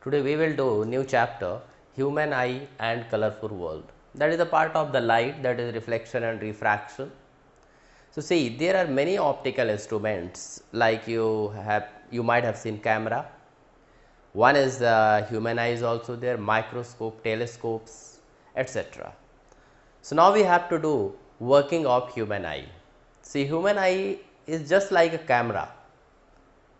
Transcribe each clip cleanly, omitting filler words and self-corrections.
Today we will do new chapter, human eye and colorful world. That is a part of the light, that is reflection and refraction. So see, there are many optical instruments like you might have seen camera. One is the human eye is also there, microscope, telescopes, etc. So now we have to do working of human eye. See, human eye is just like a camera.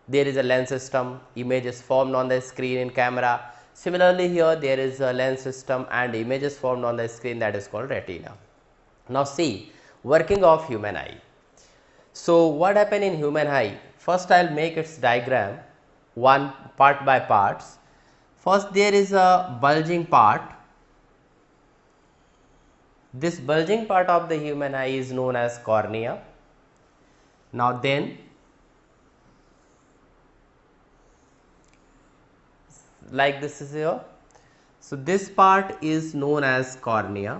There is a lens system, image is formed on the screen in camera. Similarly here there is a lens system and image is formed on the screen, that is called retina. Now see, working of human eye. So what happen in human eye? First I will make its diagram one part by parts. First there is a bulging part. This bulging part of the human eye is known as cornea. Now then, like this is here. So this part is known as cornea,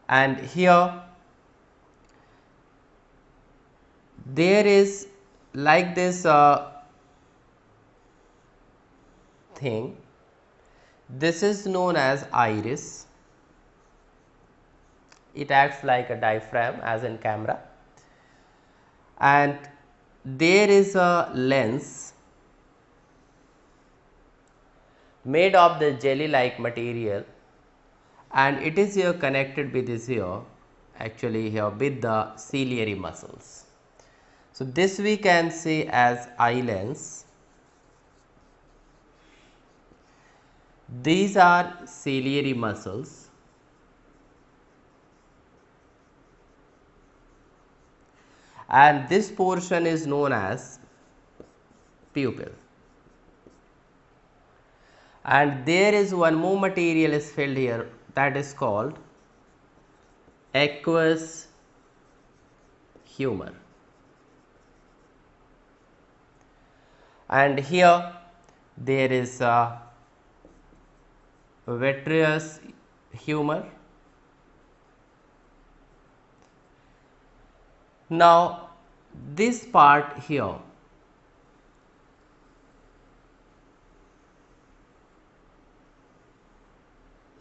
and here there is like this thing. This is known as iris. It acts like a diaphragm as in camera, and there is a lens made of the jelly like material, and it is here connected with this here, actually here with the ciliary muscles. So this we can say as eye lens. These are ciliary muscles, and this portion is known as pupil. And there is one more material is filled here, that is called aqueous humor. And here there is a vitreous humor. Now this part here,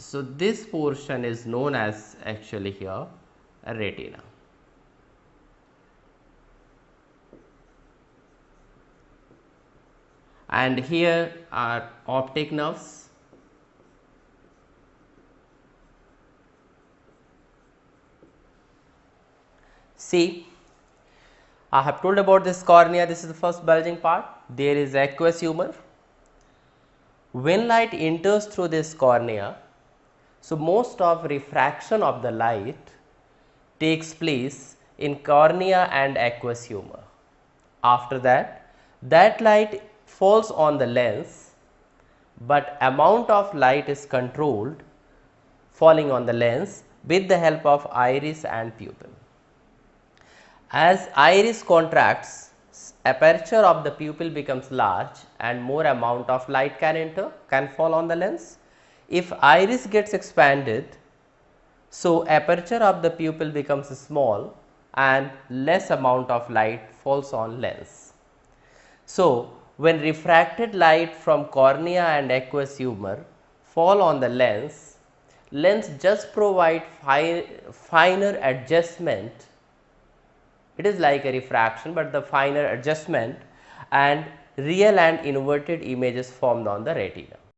so this portion is known as actually here a retina. And here are optic nerves. See, I have told about this cornea. This is the first bulging part. There is aqueous humor. When light enters through this cornea, so most of refraction of the light takes place in cornea and aqueous humor. After that, that light falls on the lens, but amount of light is controlled falling on the lens with the help of iris and pupil. As iris contracts, aperture of the pupil becomes large and more amount of light can fall on the lens. If iris gets expanded, so aperture of the pupil becomes small and less amount of light falls on lens. So when refracted light from cornea and aqueous humor fall on the lens just provide finer adjustment. It is like a refraction, but the finer adjustment, and real and inverted images formed on the retina.